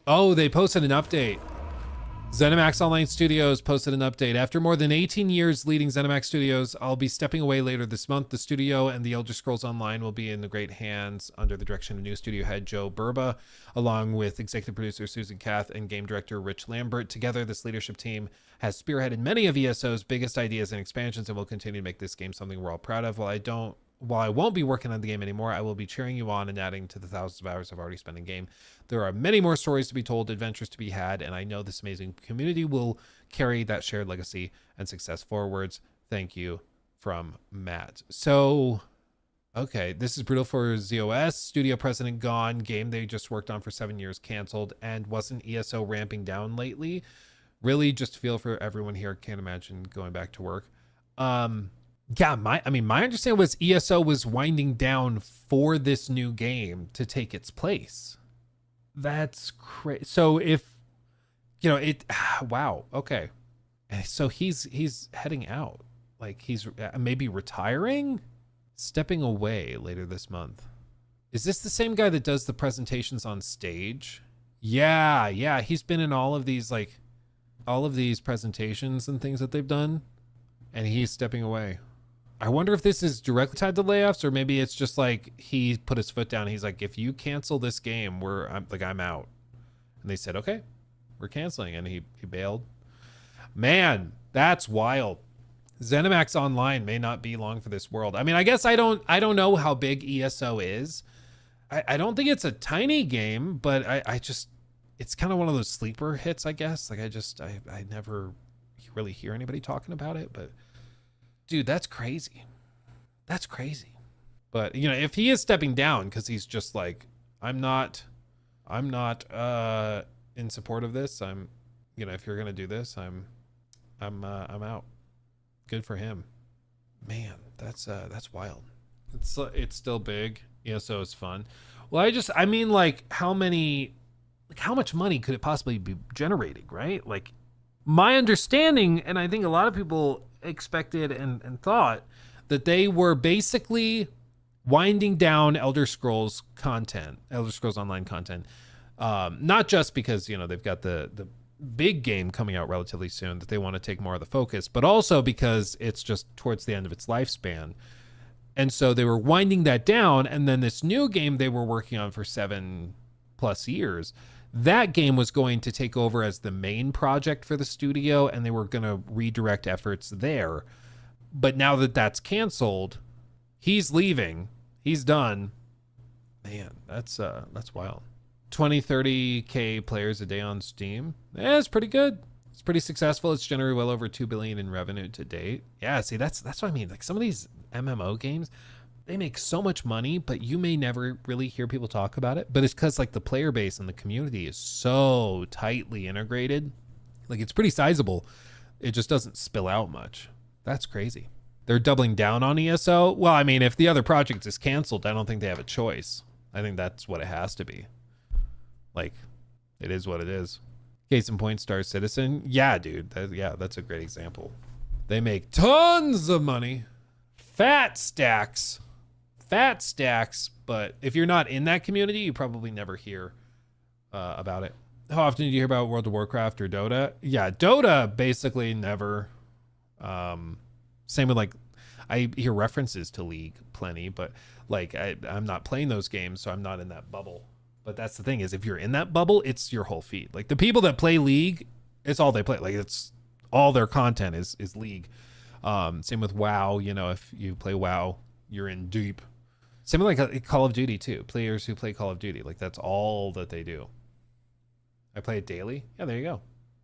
Oh, they posted an update. ZeniMax Online Studios posted an update. After more than 18 years leading ZeniMax Studios, I'll be stepping away later this month. The studio and the Elder Scrolls Online will be in the great hands under the direction of new studio head Joe Burba, along with executive producer Susan Kath and game director Rich Lambert. Together, this leadership team has spearheaded many of ESO's biggest ideas and expansions and will continue to make this game something we're all proud of. While I won't be working on the game anymore, I will be cheering you on and adding to the thousands of hours I've already spent in game. There are many more stories to be told, adventures to be had, and I know this amazing community will carry that shared legacy and success forwards. Thank you, from Matt. So, okay, this is brutal for ZOS. Studio president gone. Game they just worked on for 7 years canceled. And wasn't ESO ramping down lately? Really just feel for everyone here. Can't imagine going back to work. Yeah, my understanding was ESO was winding down for this new game to take its place. That's crazy. So if, wow, okay. So he's heading out. Like he's maybe retiring, stepping away later this month. Is this the same guy that does the presentations on stage? Yeah. He's been in all of these presentations and things that they've done, and he's stepping away. I wonder if this is directly tied to layoffs, or maybe it's just like he put his foot down. He's like, if you cancel this game, I'm out. And they said, okay, we're canceling. And he bailed. Man, that's wild. ZeniMax Online may not be long for this world. I mean, I guess I don't know how big ESO is. I don't think it's a tiny game, but it's kind of one of those sleeper hits, I guess. Like I never really hear anybody talking about it, but dude, that's crazy. That's crazy. But if he is stepping down because he's just like, I'm not in support of this. If you're gonna do this, I'm out. Good for him. Man, that's wild. It's still big. ESO is fun. Well, how much money could it possibly be generating, right? Like, my understanding, and I think a lot of people expected and thought that they were basically winding down Elder Scrolls Online content. Not just because, they've got the big game coming out relatively soon that they want to take more of the focus, but also because it's just towards the end of its lifespan. And so they were winding that down. And then this new game they were working on for 7+ years, that game was going to take over as the main project for the studio, and they were going to redirect efforts there. But now that that's canceled, he's leaving. He's done. Man, that's wild. 20-30K players a day on Steam. Yeah, it's pretty good. It's pretty successful. It's generated well over $2 billion in revenue to date. Yeah, see, that's what I mean. Like, some of these MMO games, they make so much money, but you may never really hear people talk about it. But it's because like the player base and the community is so tightly integrated. Like, it's pretty sizable. It just doesn't spill out much. That's crazy. They're doubling down on ESO. Well, I mean, if the other project is canceled, I don't think they have a choice. I think that's what it has to be. Like, it is what it is. Case in point, Star Citizen. Yeah, dude. That's a great example. They make tons of money. Fat stacks. But if you're not in that community, you probably never hear about it. How often do you hear about World of Warcraft or Dota? Yeah, Dota basically never. Same with, like, I hear references to League plenty, but like I'm not playing those games, so I'm not in that bubble. But that's the thing, is if you're in that bubble, it's your whole feed. Like, the people that play League, it's all they play. Like, it's all their content is League. Same with WoW. If you play WoW, you're in deep. Same with like Call of Duty too. Players who play Call of Duty, like, that's all that they do. I play it daily. Yeah, there you go.